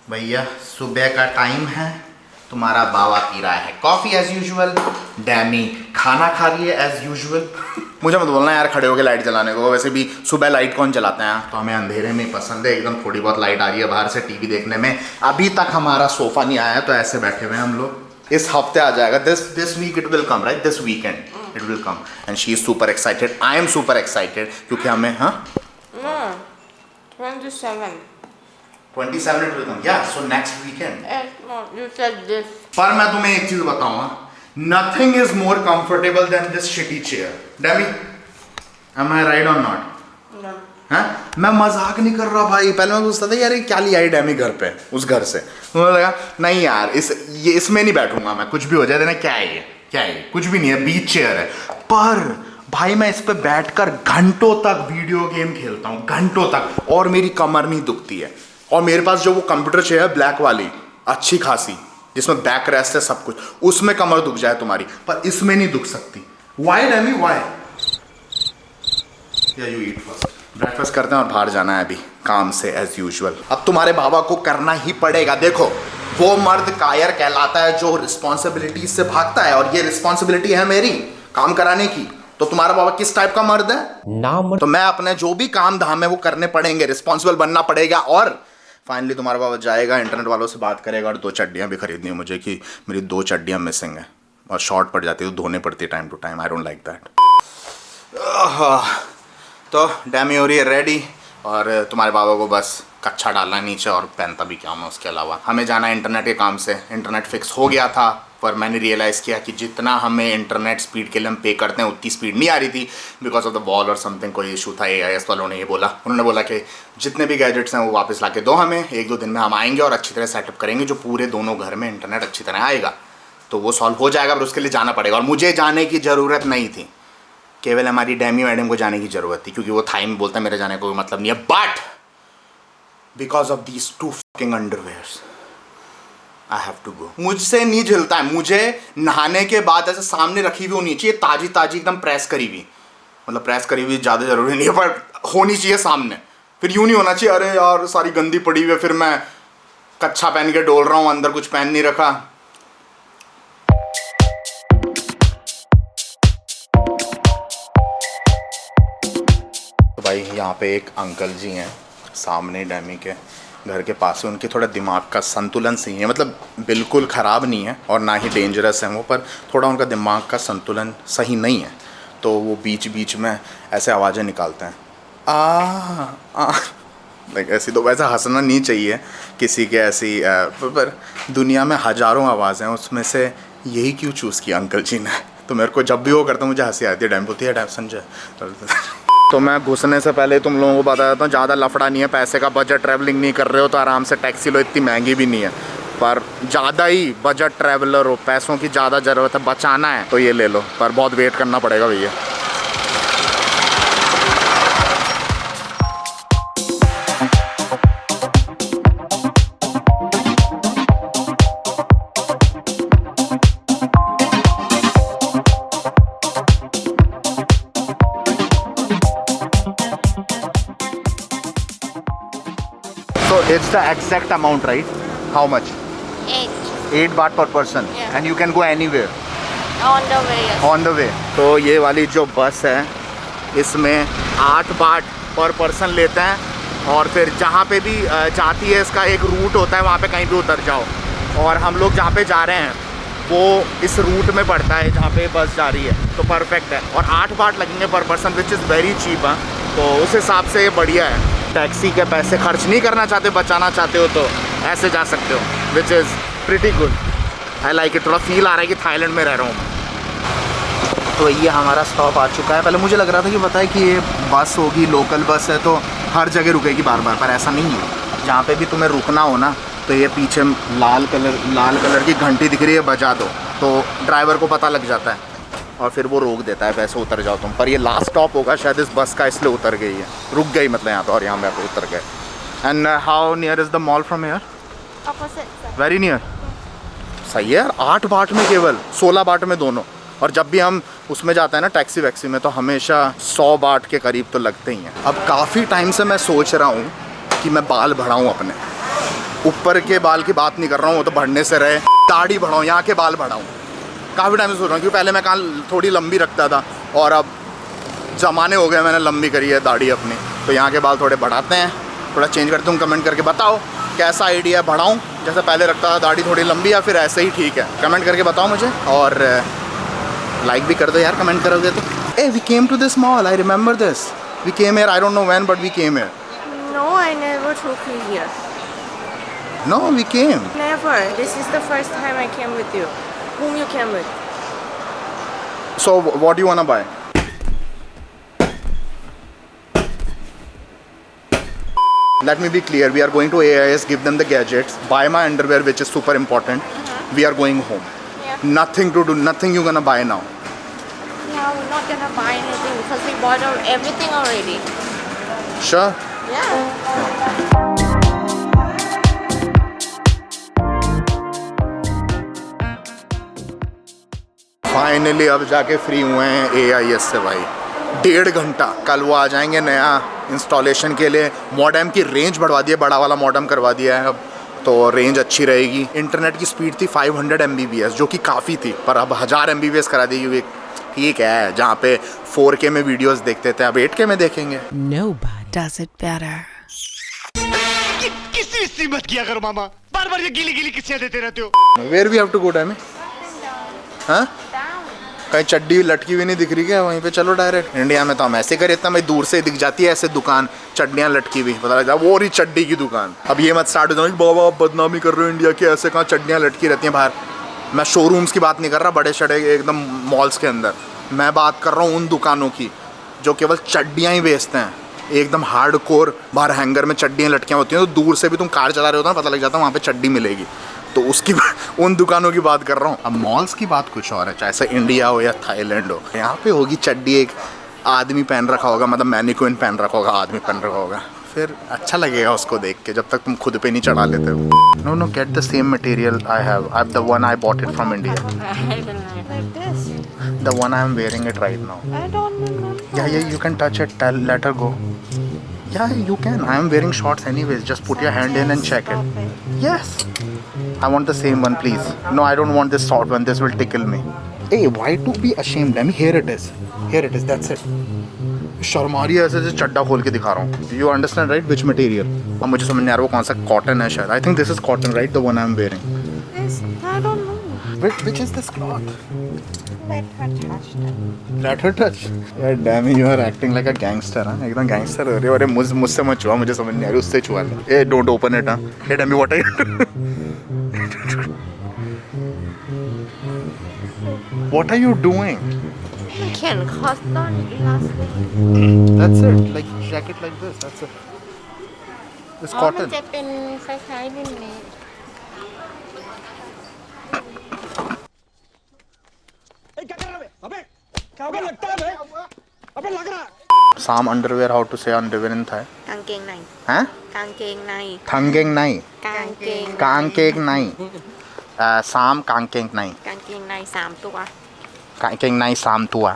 भैया सुबह का टाइम है, तुम्हारा बाबा पी रहा है कॉफी एज यूजुअल, डैमी खाना खा रही है एज यूजुअल। मुझे मत बोलना यार खड़े होकर लाइट जलाने को, वैसे भी सुबह लाइट कौन जलाते हैं, तो हमें अंधेरे में ही पसंद है। एकदम थोड़ी बहुत लाइट आ रही है बाहर से टीवी देखने में। अभी तक हमारा सोफा नहीं आया तो ऐसे बैठे हुए हैं हम लोग। इस हफ्ते आ जाएगा, this week it will come, right, this weekend it will come and she is super excited, I am super excited क्योंकि हमें 27 it will come, yeah, so next weekend. You said this. पर मैं तुम्हें एक चीज बताऊंगा, nothing is more comfortable than this shitty chair. Demi, am I right or not? No. हाँ? मैं मजाक नहीं कर रहा भाई। पहले मैं सोचता था यार ये क्या लिया है डैमी घर पे, उस घर से। मुझे लगा नहीं यार इसमें नहीं बैठूंगा मैं, कुछ भी हो जाए। क्या है ये, क्या है ये? कुछ भी नहीं है, बीच चेयर है। पर भाई मैं इस पे बैठकर घंटों तक वीडियो गेम खेलता हूँ, घंटों तक, और मेरी कमर नहीं दुखती है। और मेरे पास जो वो कंप्यूटर चेयर है ब्लैक वाली, अच्छी खासी, जिसमें बैक रेस्ट है सब कुछ, उसमें कमर दुख जाए तुम्हारी, पर इसमें नहीं दुख सकती। Why dummy why? You eat first, breakfast करते हैं और बाहर जाना है अभी काम से एज यूजुअल। अब तुम्हारे बाबा को करना ही पड़ेगा। देखो वो मर्द कायर कहलाता है जो रिस्पॉन्सिबिलिटी से भागता है, और ये रिस्पॉन्सिबिलिटी है मेरी काम कराने की। तो तुम्हारा बाबा किस टाइप का मर्द है? ना। तो मैं अपने जो भी काम धाम है वो करने पड़ेंगे, रिस्पॉन्सिबल बनना पड़ेगा। और फाइनली तुम्हारा बाबा जाएगा, इंटरनेट वालों से बात करेगा, और 2 चड्डियाँ भी खरीदनी है मुझे, कि मेरी 2 चड्डियाँ मिसिंग है और शॉर्ट पड़ जाती है तो धोने पड़ती है time to time. I don't like that. तो डैमी हो रही है रेडी, और तुम्हारे बाबा को बस कच्छा डालना नीचे, और पहनता भी क्या मैं उसके अलावा। हमें जाना है इंटरनेट के काम से। इंटरनेट फिक्स हो गया था, पर मैंने रियलाइज़ किया कि जितना हमें इंटरनेट स्पीड के लिए हम पे करते हैं उतनी स्पीड नहीं आ रही थी, बिकॉज ऑफ द वॉल और समथिंग कोई इशू था। AIS वालों ने ये बोला, उन्होंने बोला कि जितने भी गैजेट्स हैं वो वापस ला के दो हमें, 1-2 दिन में हम आएंगे और अच्छी तरह सेटअप करेंगे जो पूरे दोनों घर में इंटरनेट अच्छी तरह आएगा। तो वो सॉल्व हो जाएगा, पर उसके लिए जाना पड़ेगा। और मुझे जाने की ज़रूरत नहीं थी, केवल हमारी डैमी मैडम को जाने की ज़रूरत थी, क्योंकि वो थाई में बोलता है मेरे जाने को कोई मतलब नहीं है। But because of these 2 fucking underwears I have to go. मुझसे नहीं झिलता है, मुझे नहाने के बाद ऐसे सामने रखी हुई होनी चाहिए, ताजी ताजी एकदम प्रेस करी हुई। मतलब प्रेस करी हुई ज़्यादा ज़रूरी नहीं है, पर होनी चाहिए सामने। फिर यूँ नहीं होना चाहिए अरे यार सारी गंदी पड़ी हुई है, फिर मैं कच्छा पहन के डोल रहा हूँ, अंदर कुछ पहन नहीं रखा। तो भाई यहाँ पे एक अंकल जी हैं सामने डैमी के घर के पास है। उनके थोड़ा दिमाग का संतुलन सही है, मतलब बिल्कुल ख़राब नहीं है और ना ही डेंजरस है वो, पर थोड़ा उनका दिमाग का संतुलन सही नहीं है। तो वो बीच बीच में ऐसे आवाज़ें निकालते हैं, लाइक ऐसी। तो वैसा हंसना नहीं चाहिए किसी के ऐसी, पर दुनिया में हज़ारों आवाज़ें हैं, उसमें से यही क्यों चूज़ किया अंकल जी ने। तो मेरे को जब भी वो करता मुझे हंसी आती है। डैम होती है डैम संजय। तो मैं घुसने से पहले तुम लोगों को बता देता हूँ, ज़्यादा लफड़ा नहीं है, पैसे का बजट ट्रैवलिंग नहीं कर रहे हो तो आराम से टैक्सी लो, इतनी महंगी भी नहीं है। पर ज़्यादा ही बजट ट्रैवलर हो, पैसों की ज़्यादा ज़रूरत है, बचाना है, तो ये ले लो, पर बहुत वेट करना पड़ेगा भैया। So it's the exact amount, right? How much? 8 baht per person. Yeah. And you can go anywhere. On the way. Yes. On the way. तो ये वाली जो बस है इसमें 8 बाट पर पर्सन लेते हैं, और फिर जहाँ पे भी जाती है इसका एक रूट होता है, वहाँ पे कहीं भी उतर जाओ। और हम लोग जहाँ पे जा रहे हैं वो इस रूट में पड़ता है जहाँ पे बस जा रही है, तो परफेक्ट है। और 8 बाट लगेंगे per person, which is very cheap है। तो उस हिसाब से ये बढ़िया है। टैक्सी के पैसे खर्च नहीं करना चाहते, बचाना चाहते हो तो ऐसे जा सकते हो, which is pretty good. I like it. थोड़ा फील आ रहा है कि थाईलैंड में रह रहा हूँ मैं। तो ये हमारा स्टॉप आ चुका है। पहले मुझे लग रहा था कि पता है कि ये बस होगी, लोकल बस है तो हर जगह रुकेगी बार बार, पर ऐसा नहीं है। जहाँ पे भी तुम्हें रुकना हो ना, तो ये पीछे लाल कलर की घंटी दिख रही है, बजा दो, तो ड्राइवर को पता लग जाता है और फिर वो रोक देता है, वैसे उतर जाओ तुम। पर ये लास्ट स्टॉप होगा शायद इस बस का, इसलिए उतर गई है, रुक गई मतलब यहाँ पे, और यहाँ पे उतर गए। And how near is the mall from here? Opposite. Very near. सही है यार, 8 बाट में केवल, 16 बाट में दोनों। और जब भी हम उसमें जाते हैं ना टैक्सी वैक्सी में, तो हमेशा 100 बाट के करीब तो लगते ही हैं। अब काफ़ी टाइम से मैं सोच रहा हूँ कि मैं बाल बढ़ाऊँ अपने, ऊपर के बाल की बात नहीं कर रहा हूँ, वो तो बढ़ने से रहे। दाढ़ी बढ़ाऊँ, यहाँ के बाल बढ़ाऊँ, काफ़ी टाइम से सोच रहा हूँ, क्योंकि पहले मैं कान थोड़ी लंबी रखता था और अब जमाने हो गए मैंने लंबी करी है दाढ़ी अपनी, तो यहाँ के बाल थोड़े बढ़ाते हैं, थोड़ा चेंज करते हूँ। कमेंट करके बताओ कैसा आइडिया, बढ़ाऊँ जैसे पहले रखता था दाढ़ी थोड़ी लंबी, या फिर ऐसे ही ठीक है? कमेंट करके बताओ मुझे, और लाइक भी कर दो यार कमेंट करोगे तो। ए we came to this mall, I remember this, we came here, I don't know when but we came here. No, I never took you here. No we came. Never. This is the first time I came with you. Whom you came with? So what do you wanna buy? Let me be clear, we are going to AIS, give them the gadgets, buy my underwear which is super important. We are going home. Yeah. Nothing to do, nothing you're gonna buy now. Yeah, we're not gonna buy anything because we bought everything already. Sure? Yeah. Finally अब जाके free हुए हैं AIS से भाई। 1.5 घंटा, कल वो आ जाएंगे नया इंस्टॉलेशन के लिए। मॉडेम की रेंज बढ़वा दी है, बड़ा वाला मॉडेम करवा दिया है अब, तो रेंज अच्छी रहेगी। इंटरनेट की स्पीड थी 500 Mbps जो कि काफ़ी थी, पर अब 1000 Mbps करा दी, क्योंकि ठीक है जहाँ पे 4K में वीडियोस देखते थे अब 8K में देखेंगे। Nobody does it better. किसी मत किया करो मामा, बार बार ये गीली गीली किस्सें देते रहते हो। Where we have to go time? हाँ, कहीं चड्डी लटकी हुई नहीं दिख रही क्या वहीं पे? चलो डायरेक्ट। इंडिया में तो हम ऐसे करे, इतना भाई दूर से दिख जाती है ऐसे दुकान, चड्डियाँ लटकी हुई, पता लगा वो रही चड्डी की दुकान। अब ये मत स्टार्ट हो जाओ कि बाबा आप बदनामी कर रहे हो इंडिया की, ऐसे कहाँ चड्डियाँ लटकी रहती हैं बाहर। मैं शोरूम्स की बात नहीं कर रहा, बड़े शड़े एकदम मॉल्स के अंदर, मैं बात कर रहा हूँ उन दुकानों की जो केवल चड्डियाँ ही बेचते हैं, एकदम हार्ड कोर। बाहर हैंगर में चड्डियाँ लटकियाँ होती हैं, तो दूर से भी तुम कार चला रहे होता ना, पता लग जाता है वहाँ पे चड्डी मिलेगी। तो उसकी उन दुकानों की बात कर रहा हूँ। अब मॉल्स की बात कुछ और है, चाहे से इंडिया हो या थाईलैंड हो। यहाँ पे होगी चड्डी, एक आदमी पहन रखा होगा, मतलब मैनिक्विन पहन रखा होगा, आदमी पहन रखा होगा, फिर अच्छा लगेगा उसको देख के, जब तक तुम खुद पे नहीं चढ़ा लेते हो। No no, get the same material I have, the one I bought it from India, Like this. The one I am wearing it right now. I don't know. Yeah, you can touch it, let her go. Yeah, you can. I am wearing shorts anyways. Just put your hand in and check it. Yes. I want the same one, please. No, I don't want this short one. This will tickle me. Hey, why to be ashamed? I mean, here it is. Here it is. That's it. शर्म आ रही है ऐसे चड्डा खोल के दिखा रहा हूँ। You understand, right? Which material? अब मुझे समझ नहीं आ रहा वो कौन सा कॉटन है शायद। I think this is cotton, right? The one I am wearing. This, I don't know. Which is this cloth? Let her touch them. Let her touch. Yeah, damn, you are acting like a gangster, हाँ? एकदम gangster हो रही है। अरे मुझसे मत छुआ, मुझे समझ नहीं आ रही, उससे छुआ ले। Hey, don't open it, हाँ? Hey, Demi, what are you doing? What are you doing? I can cotton elastic. That's it. Like jacket like this. That's it. It's มัน cotton. จะเป็นคล้ายๆรุ่นนี้ क्या कर रहा है? अबे क्या अबे लगता है बे? अबे लग रहा है। Sam underwear. How to say underwear in Thai? กางเกงใน Huh? กางเกงใน Thangeng nai. กางเกง Kangkeng nai. Sam kangkeng nai. กางเกงใน3 ตัว कहीं नहीं शाम तुआ।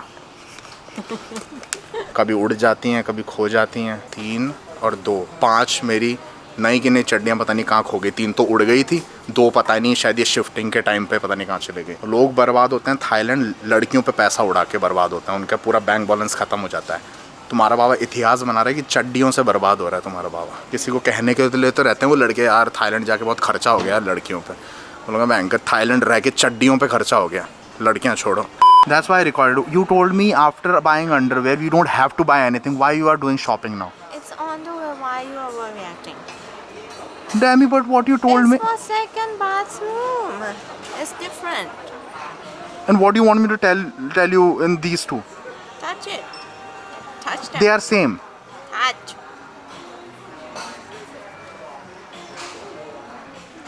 कभी उड़ जाती हैं, कभी खो जाती हैं। 3 और 2, 5 मेरी नई की नई चड्डियाँ पता नहीं कहाँ खो गई। 3 तो उड़ गई थी, 2 पता नहीं शायद ये शिफ्टिंग के टाइम पे पता नहीं कहाँ चले गए। लोग बर्बाद होते हैं थाईलैंड, लड़कियों पे पैसा उड़ा के बर्बाद होता है, उनका पूरा बैंक बैलेंस ख़त्म हो जाता है। तुम्हारा बाबा इतिहास बना रहा है कि चड्डियों से बर्बाद हो रहा है तुम्हारा बाबा। किसी को कहने के लिए तो रहते हैं वो लड़के, यार थाईलैंड जाके बहुत खर्चा हो गया लड़कियों पे। बोलूँगा बैंक थाईलैंड रह के चड्डियों पे खर्चा हो गया, लड़कियाँ छोड़ो। That's why I recorded. You told me after buying underwear, we don't have to buy anything. Why you are doing shopping now? It's on the way. Why you are overreacting? Damn, but what you told me. It's for second bathroom. It's different. And what do you want me to tell you in these two? Touch it. Touch them. They are same. Touch.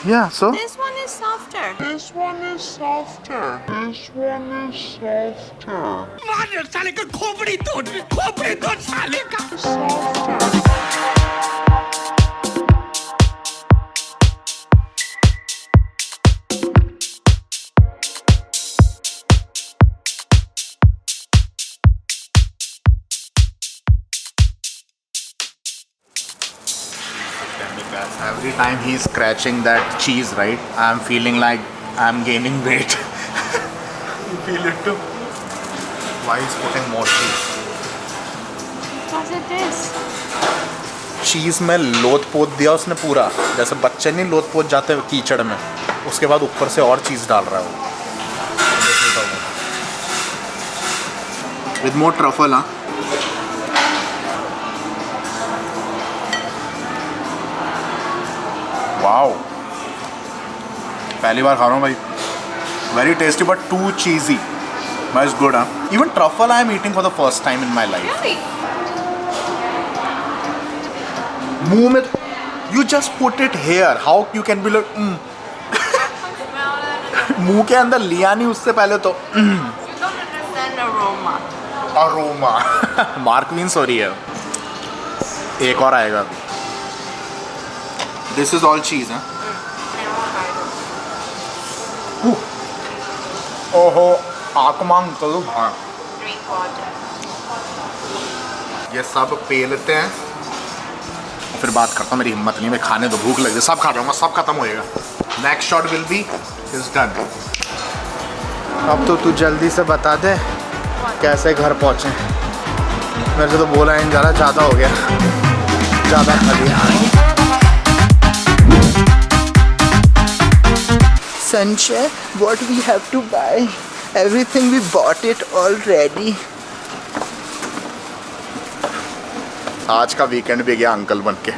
Yeah, so? This one is softer. मार साले का खोपड़ी तोड़ साले का। Every time he's scratching that cheese, right, I'm feeling like I'm gaining weight. You feel it too? Why he's putting more cheese? Because it is. चीज़ में लोथ पोत दिया उसने पूरा, जैसे बच्चे नहीं लोथ पोत जाते कीचड़ में, उसके बाद ऊपर से और चीज़ डाल रहा है वो। With more truffle, हाँ। वाओ, पहली बार खा रहा हूँ भाई। Very tasty but too cheesy. But it's good, huh? Even truffle I am eating for the first time in my life. Really? मुंह में, you just put it here. How you can be like, मुंह के अंदर लिया नहीं उससे पहले तो You don't understand aroma. Aroma. मार्कविंस हो रही है। एक और आएगा। This is all cheese, huh? ओहो, आँख मांग तो दो। हाँ। Drink water. ये सब पे लेते हैं, फिर बात करता हूँ। मेरी हिम्मत नहीं, मैं खाने दो, भूख लगी, सब खा जाऊँगा, सब खत्म होएगा। Next shot will be is done. अब तो तू जल्दी से बता दे कैसे घर पहुँचे। मेरे से तो बोला नहीं जा रहा, ज़्यादा हो गया, ज़्यादा खा लिया। Sanjay, what we have to buy? Everything we bought it already. आज का वीकेंड भी गया अंकल बन के।